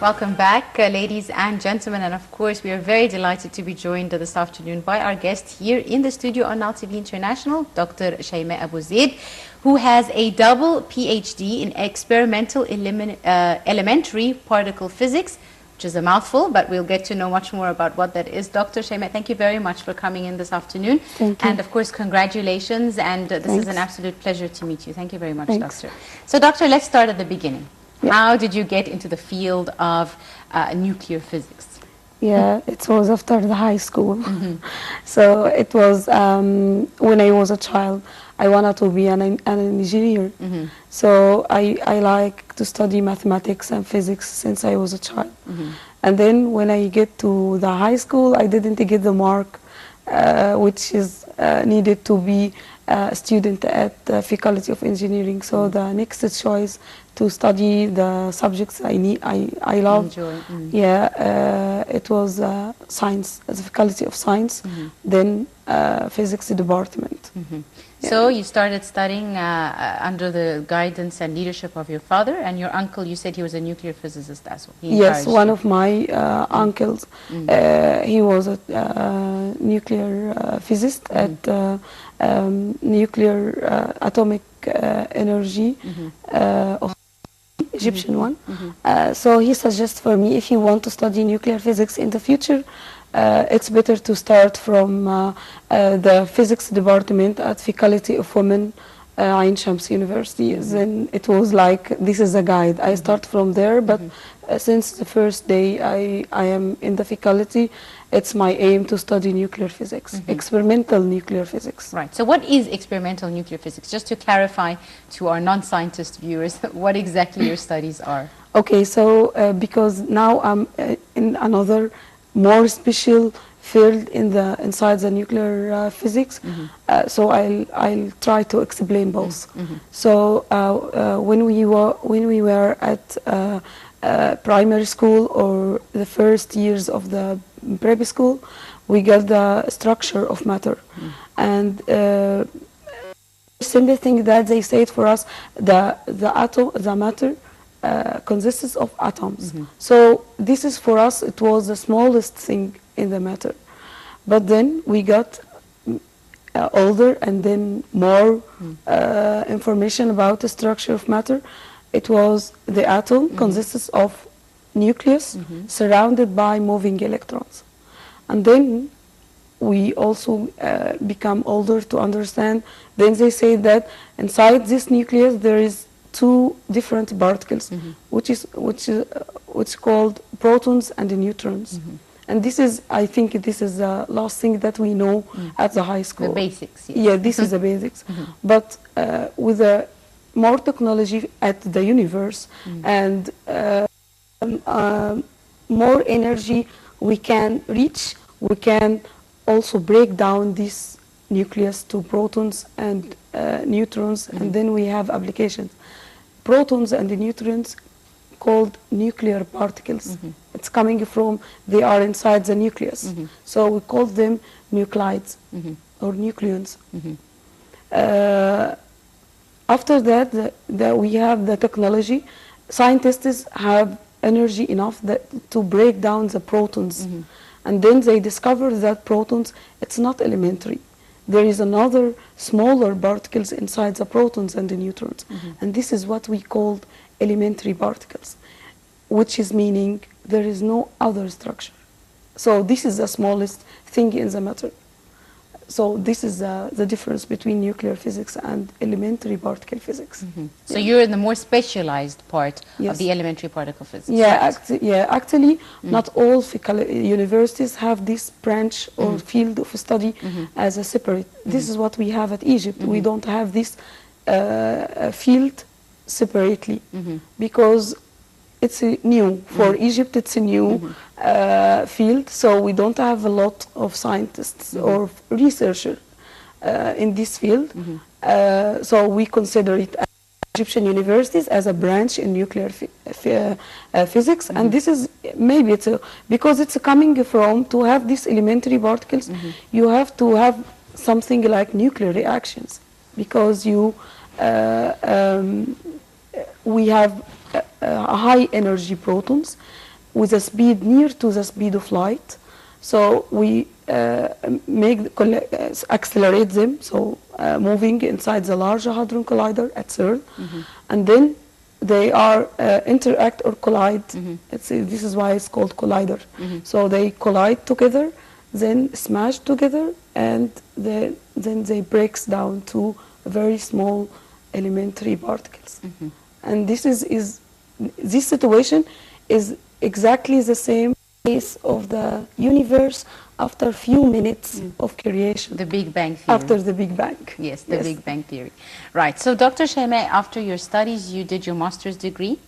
Welcome back, ladies and gentlemen, and of course we are very delighted to be joined this afternoon by our guest here in the studio on Nile TV International, Dr. Shimaa AbuZeid, who has a double PhD in experimental elementary particle physics, which is a mouthful, but we'll get to know much more about what that is. Dr. Shimaa, thank you very much for coming in this afternoon. Thank you. And of course, congratulations, and this Thanks. is an absolute pleasure to meet you. Thank you very much, Thanks. Doctor. So, Doctor, let's start at the beginning. Yeah. How did you get into the field of nuclear physics? Yeah, it was after the high school. So it was when I was a child, I wanted to be an engineer. So I like to study mathematics and physics since I was a child. And then when I get to the high school, I didn't get the mark which is needed to be a student at the Faculty of Engineering. So the next choice to study the subjects I love. Enjoy. Yeah, it was science, the Faculty of Science, then physics department. Yeah. So you started studying under the guidance and leadership of your father, and your uncle, you said he was a nuclear physicist as well. He Yes, one you. of my uncles, he was a nuclear physicist at nuclear atomic energy of Egyptian one. So he suggests for me, if you want to study nuclear physics in the future, it's better to start from the physics department at Faculty of Women, Ain Shams University. Then it was like, this is a guide. I start from there, but since the first day I am in the faculty, it's my aim to study nuclear physics, experimental nuclear physics. Right. So what is experimental nuclear physics? Just to clarify to our non-scientist viewers what exactly your studies are. Okay, so because now I'm in another more special field inside the nuclear physics, so I'll try to explain both. So when we were at primary school or the first years of the prep school, we got the structure of matter, and simple thing that they said for us, the matter consists of atoms. So this is for us, it was the smallest thing in the matter. But then we got older and then more information about the structure of matter. It was the atom consists of nucleus surrounded by moving electrons. And then we also become older to understand. Then they say that inside this nucleus there is two different particles, which is called protons and neutrons. And this is, I think, this is the last thing that we know at the high school. The basics. Yes. Yeah, this is the basics. But with more technology at the universe and more energy we can reach, we can also break down this nucleus to protons and neutrons, and then we have applications. Protons and the neutrons called nuclear particles. It's coming from, they are inside the nucleus. So we call them nuclides or nucleons. After that, we have the technology. Scientists have energy enough to break down the protons. And then they discover that protons, it's not elementary. There is another smaller particles inside the protons and the neutrons. And this is what we call elementary particles, which is meaning there is no other structure. So this is the smallest thing in the matter. So this is the difference between nuclear physics and elementary particle physics. So you're in the more specialized part of Yes. the elementary particle physics. Yeah, right? actually, not all universities have this branch or field of study as a separate. This is what we have at Egypt. We don't have this field separately because it's new. For Egypt, it's a new field, so we don't have a lot of scientists or researchers in this field. So we consider it as Egyptian universities as a branch in nuclear physics, and this is maybe it's because it's coming from to have these elementary particles. You have to have something like nuclear reactions because we have high energy protons with a speed near to the speed of light. So we accelerate them, so moving inside the Large Hadron Collider at CERN, and then they are interact or collide. This is why it's called collider. So they collide together, then smash together, and then they breaks down to very small elementary particles. And this this situation is exactly the same case of the universe after a few minutes of creation. The Big Bang Theory. After the Big Bang. Yes, the Big Bang Theory. Right. So, Dr. Shimaa, after your studies, you did your master's degree.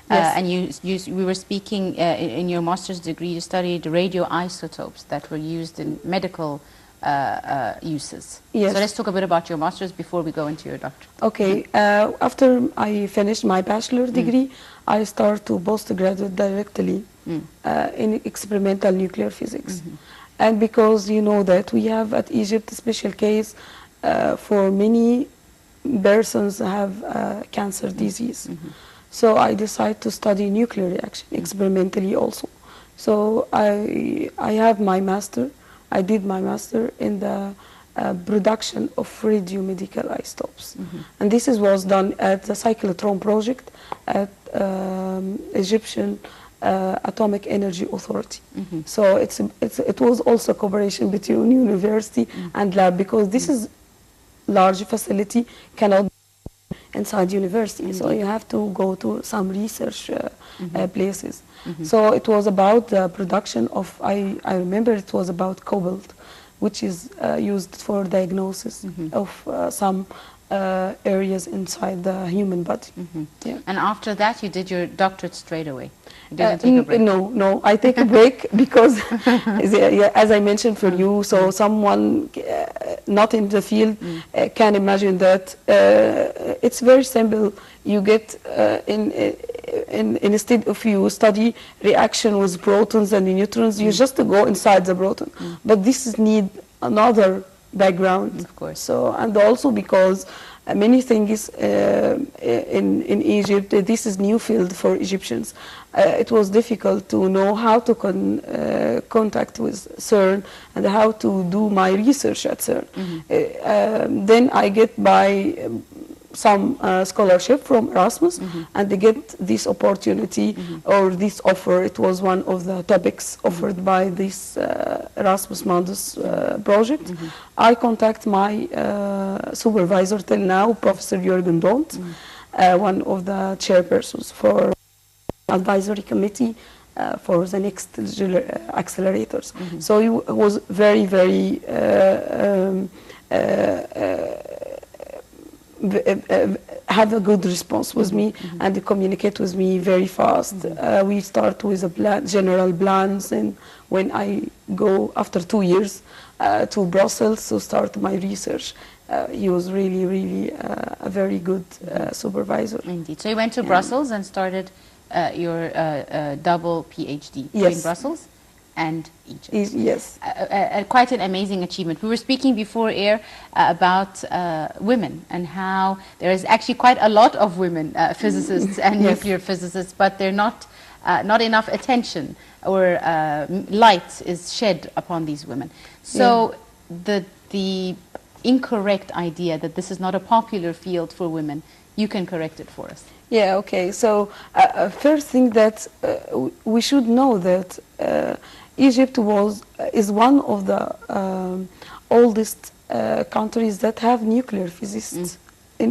Yes. And we were speaking in your master's degree, you studied radioisotopes that were used in medical uses. Yes. So let's talk a bit about your master's before we go into your doctorate. Okay. After I finished my bachelor degree, I started to postgraduate directly in experimental nuclear physics. And because you know that we have at Egypt a special case for many persons have cancer disease. So I decided to study nuclear reaction experimentally also. So I have my master. I did my master in the production of radiomedical isotopes. And this was done at the cyclotron project at Egyptian Atomic Energy Authority. So it was also cooperation between university and lab, because this is large facility, cannot inside university, so you have to go to some research places. So it was about the production of, I remember it was about cobalt, which is used for diagnosis of some areas inside the human body. Yeah. And after that, you did your doctorate straight away? You didn't take a break? No, I take a break because, as I mentioned for you, so someone not in the field can imagine that it's very simple. You get, instead of you study reaction with protons and neutrons, you just go inside the proton. But this need another background. Of course. So, and also because many things in Egypt, this is new field for Egyptians. It was difficult to know how to contact with CERN and how to do my research at CERN. Then I get by some scholarship from Erasmus, and they get this opportunity or this offer. It was one of the topics offered by this Erasmus Mundus project. I contact my supervisor till now, Professor Jürgen Dont, one of the chairpersons for advisory committee for the next accelerators. So he was very, very have a good response with me, and they communicate with me very fast. We start with a general plans, and when I go after 2 years to Brussels to start my research, he was really, really a very good supervisor. Indeed. So you went to Brussels and started your double PhD in Brussels and Egypt. Yes. Quite an amazing achievement. We were speaking before air about women and how there is actually quite a lot of women physicists and nuclear physicists, but they're not enough attention or light is shed upon these women. So the incorrect idea that this is not a popular field for women, you can correct it for us. Yeah, okay. So first thing that we should know that Egypt is one of the oldest countries that have nuclear physicists,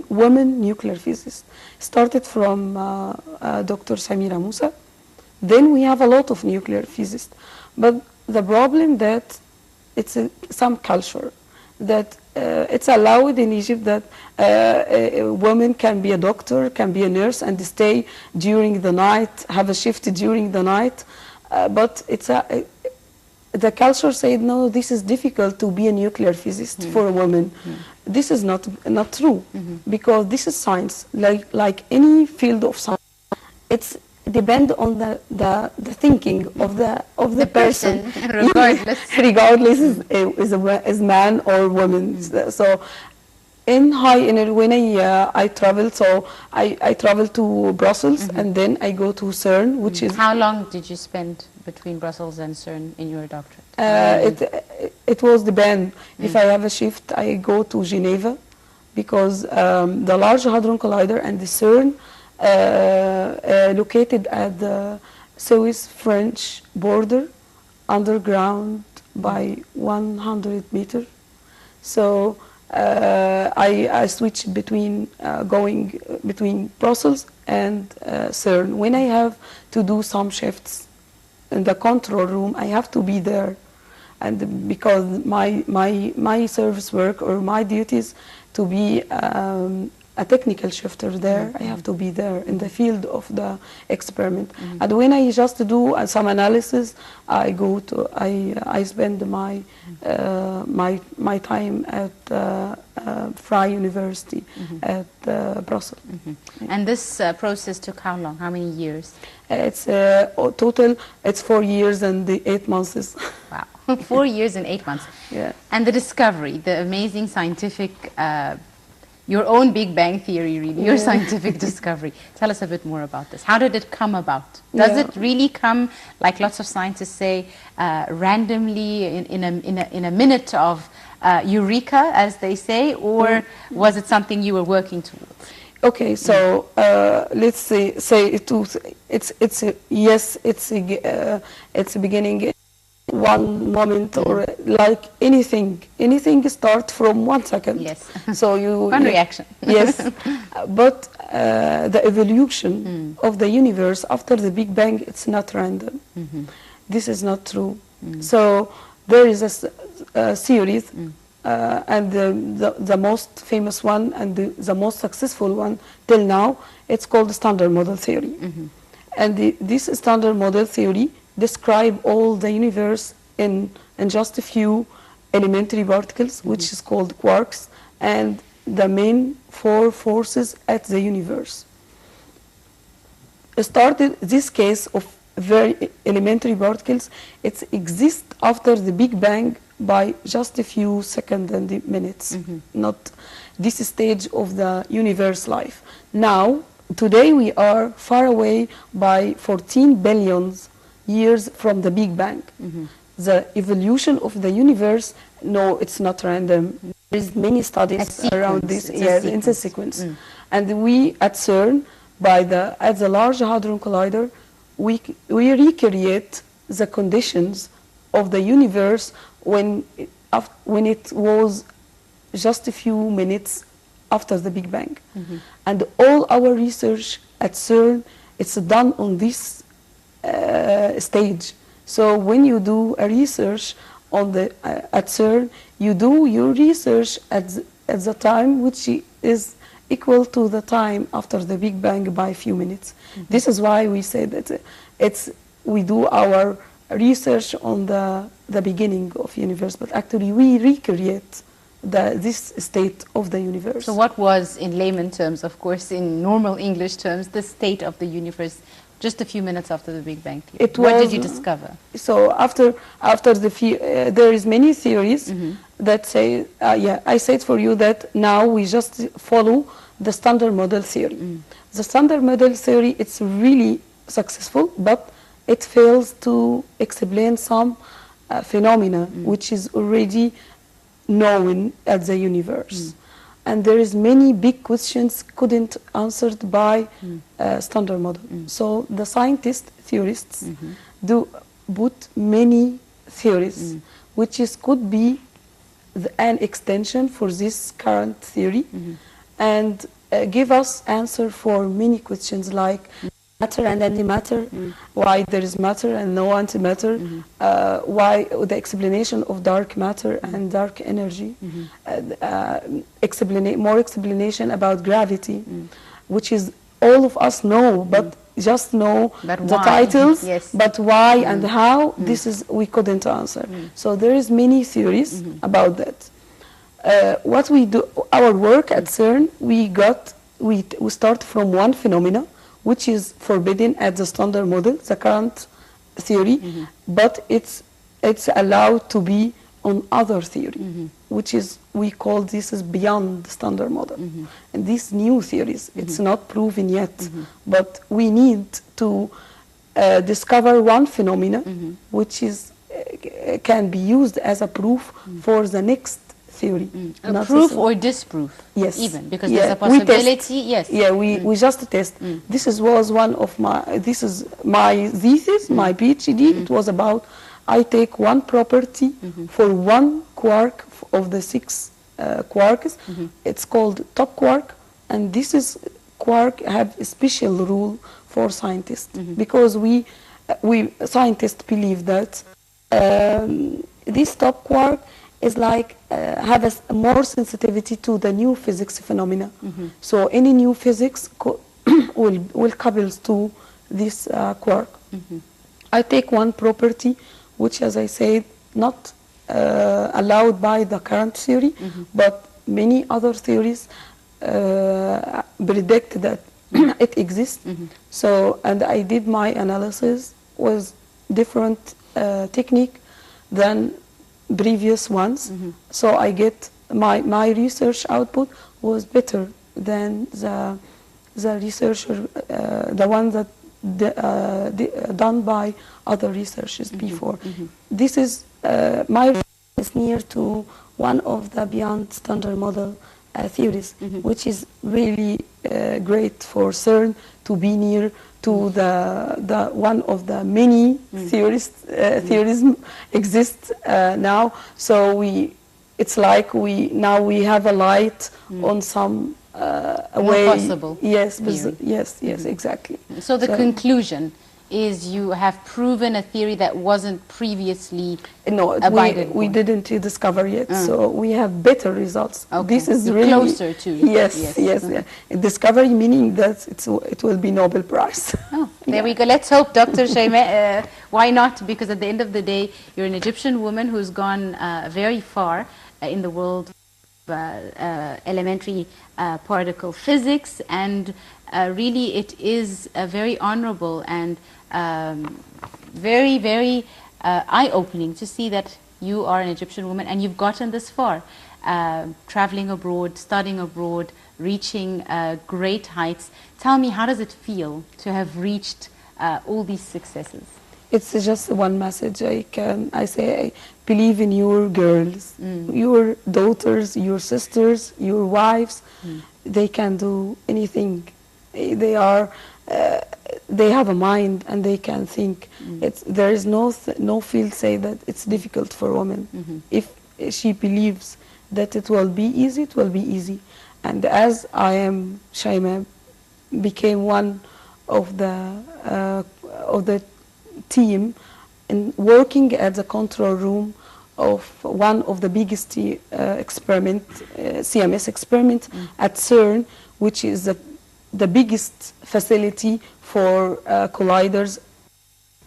women nuclear physicists. Started from Dr. Samira Musa. Then we have a lot of nuclear physicists. But the problem that it's some culture that it's allowed in Egypt that a woman can be a doctor, can be a nurse, and stay during the night, have a shift during the night. But the culture said, no, this is difficult to be a nuclear physicist for a woman. This is not true, because this is science. Like any field of science, it's depend on the thinking of the person, regardless is man or woman. So in high energy, when I travel, so I travel to Brussels, and then I go to CERN, which is... How long did you spend between Brussels and CERN in your doctorate? It was depend. If I have a shift, I go to Geneva, because the Large Hadron Collider and the CERN located at the Swiss-French border, underground by 100 meters. So I switch between going between Brussels and CERN. When I have to do some shifts in the control room, I have to be there, and because my service work or my duties to be a technical shifter there, I have to be there in the field of the experiment. And when I just do some analysis, I go to I spend my my time at Vrije University at Brussels. And this process took how long? How many years? It's total. It's 4 years and 8 months. Wow, 4 years and 8 months. Yeah. And the discovery, the amazing scientific. Your own Big Bang Theory, really, your scientific discovery. Tell us a bit more about this. How did it come about? Does it really come, like lots of scientists say, randomly in a minute of eureka, as they say, or was it something you were working towards? Okay, so let's say it's a beginning. One moment, or like anything start from 1 second. Yes. So you One reaction. Yes, but the evolution of the universe after the Big Bang, it's not random. This is not true. So there is a series, and the most famous one and the most successful one till now, it's called the Standard Model Theory. And this Standard Model Theory describe all the universe in just a few elementary particles, which is called quarks, and the main 4 forces at the universe. Started this case of very elementary particles, it exists after the Big Bang by just a few seconds and minutes, not this stage of the universe life. Now, today we are far away by 14 billion years from the Big Bang. The evolution of the universe, no, it's not random. There's many studies around this. Yes, it's a sequence. And we at CERN, at the Large Hadron Collider, we recreate the conditions of the universe when it was just a few minutes after the Big Bang. And all our research at CERN, it's done on this stage. So when you do a research on at CERN, you do your research at the time which is equal to the time after the Big Bang by a few minutes. This is why we say that we do our research on the beginning of universe, but actually we recreate this state of the universe. So what was, in layman terms, of course, in normal English terms, the state of the universe just a few minutes after the Big Bang Theory? What did you discover? So after there is many theories that say, I said for you that now we just follow the Standard Model Theory. The Standard Model Theory, it's really successful, but it fails to explain some phenomena which is already known at the universe. And there is many big questions couldn't answered by Standard Model. So the scientists, theorists, do put many theories, which could be an extension for this current theory, and give us answer for many questions like matter and antimatter, why there is matter and no antimatter, why the explanation of dark matter and dark energy, more explanation about gravity, which is all of us know, but just know the titles, but why and how, this is we couldn't answer. So there is many theories about that. What we do, our work at CERN, we start from one phenomena, which is forbidden at the Standard Model, the current theory, but it's allowed to be on other theory, which is, we call this is beyond the standard model. And these new theories, it's not proven yet, but we need to discover one phenomena which is can be used as a proof for the next theory. A proof or disproof? Yes. Even, because there's a possibility, yes. Yeah, we just test. This was one of this is my thesis, my PhD. It was about, I take one property for one quark of the 6 quarks. It's called top quark, and this is quark have a special rule for scientists, because we scientists believe that this top quark is like have a more sensitivity to the new physics phenomena. So any new physics will couple to this quark. I take one property which, as I said, not allowed by the current theory, but many other theories predict that it exists. So, and I did my analysis with different technique than previous ones. So I get my research output was better than the researcher, the one that done by other researchers before. This is my research is near to one of the beyond standard model theories, which is really great for CERN to be near to the one of the many theories exist now. So it's like now we have a light on some way. Possible. Yes, yes, exactly. So the conclusion is you have proven a theory that wasn't previously abided we didn't discover yet, so we have better results. Okay. This is You're really closer to yes. Discovery meaning that it will be Nobel Prize. Oh, there we go. Let's hope, Dr. Shimaa. Why not? Because at the end of the day, you're an Egyptian woman who's gone very far in the world of elementary particle physics, and really it is very honorable and very, very eye-opening to see that you are an Egyptian woman and you've gotten this far, traveling abroad, studying abroad, reaching great heights. Tell me, how does it feel to have reached all these successes? It's just one message I say. I believe in your girls, your daughters, your sisters, your wives. They can do anything. They have a mind and they can think. There is no field say that it's difficult for women. If she believes that it will be easy, it will be easy. And as I am, Shimaa became one of the team in working at the control room of one of the biggest CMS experiment at CERN, which is the biggest facility for colliders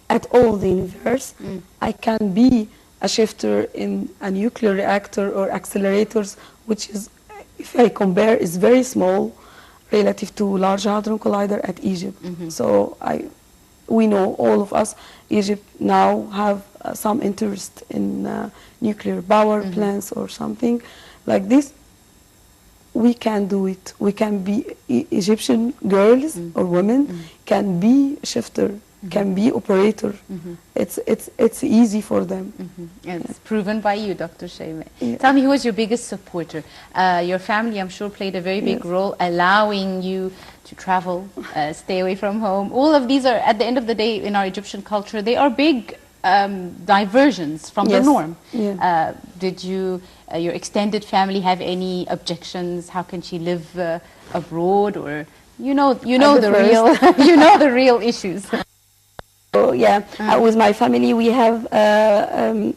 at all the universe. I can be a shifter in a nuclear reactor or accelerators, which is, if I compare, is very small relative to Large Hadron Collider at Egypt. So we know, all of us, Egypt now have some interest in nuclear power plants or something like this. We can do it. We can be Egyptian girls or women can be shifter, can be operator. It's easy for them. It's proven by you, Dr. Shimaa. Tell me, who was your biggest supporter? Your family, I'm sure, played a very big role, allowing you to travel, stay away from home. All of these are, at the end of the day, in our Egyptian culture, they are big diversions from the norm. Did your extended family have any objections? How can she live abroad? Or you know the real issues. So with my family, we have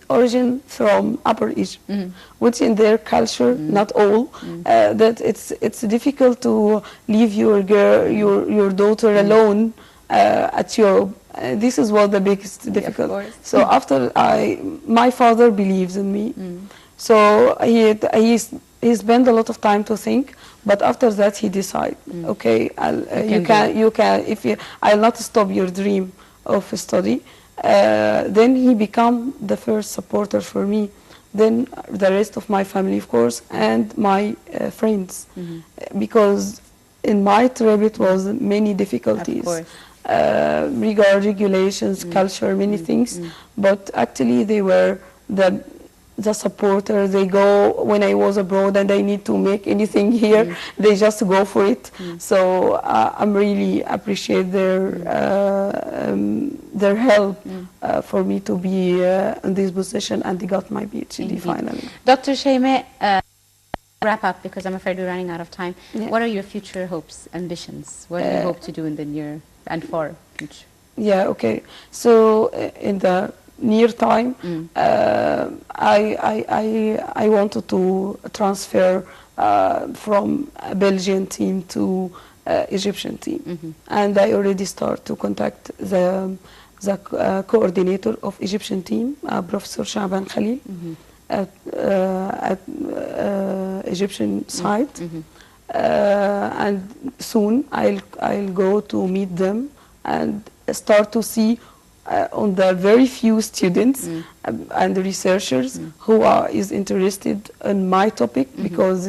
origin from Upper Egypt, which in their culture, not all, that it's difficult to leave your daughter alone at Europe. This is what the biggest difficulty. So after my father believes in me, so he spent a lot of time to think. But after that, he decided, okay, I'll not stop your dream of study. Then he became the first supporter for me then the rest of my family, of course, and my friends, because in my trip it was many difficulties. Regard regulations, culture, many things, but actually they were the supporter. They go when I was abroad and I need to make anything here, they just go for it. So I'm really appreciate their help for me to be in this position, and I got my PhD finally. Dr. Shimaa, wrap up because I'm afraid we're running out of time. Yeah. What are your future hopes, ambitions? What do you hope to do in the near and far future? Yeah, okay. So in the near time, I wanted to transfer from a Belgian team to Egyptian team, and I already start to contact the coordinator of Egyptian team, Professor Shaban Khalil, at Egyptian side, and soon I'll go to meet them and start to see on the very few students and researchers who is interested in my topic, because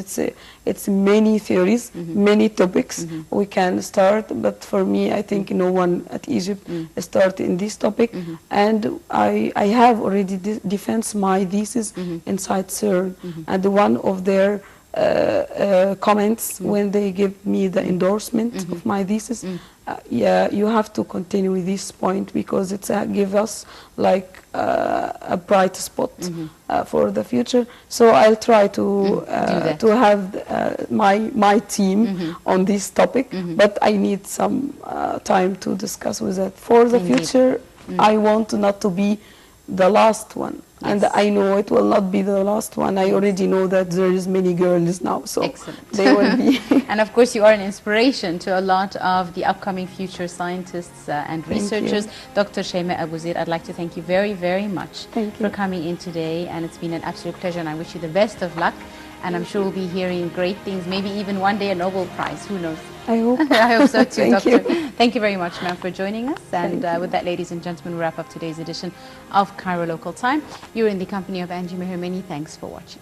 it's many theories, many topics we can start, but for me I think no one at Egypt start in this topic, and I have already defense my thesis inside CERN, and one of their comments when they give me the endorsement of my thesis, yeah, you have to continue with this point because it's give us like a bright spot for the future. So I'll try to have my team on this topic, but I need some time to discuss with that. For the future, I want not to be the last one. And I know it will not be the last one. I already know that there is many girls now, so they will be. And of course, you are an inspiration to a lot of the upcoming future scientists and researchers. Dr. Shimaa AbuZeid, I'd like to thank you very, very much for coming in today, and it's been an absolute pleasure, and I wish you the best of luck. And I'm sure we'll be hearing great things, maybe even one day a Nobel Prize, who knows? I hope. I hope so too, Thank Doctor. you. Thank you very much, ma'am, for joining us. And with that, ladies and gentlemen, we wrap up today's edition of Cairo Local Time. You're in the company of Angie Meher. Many thanks for watching.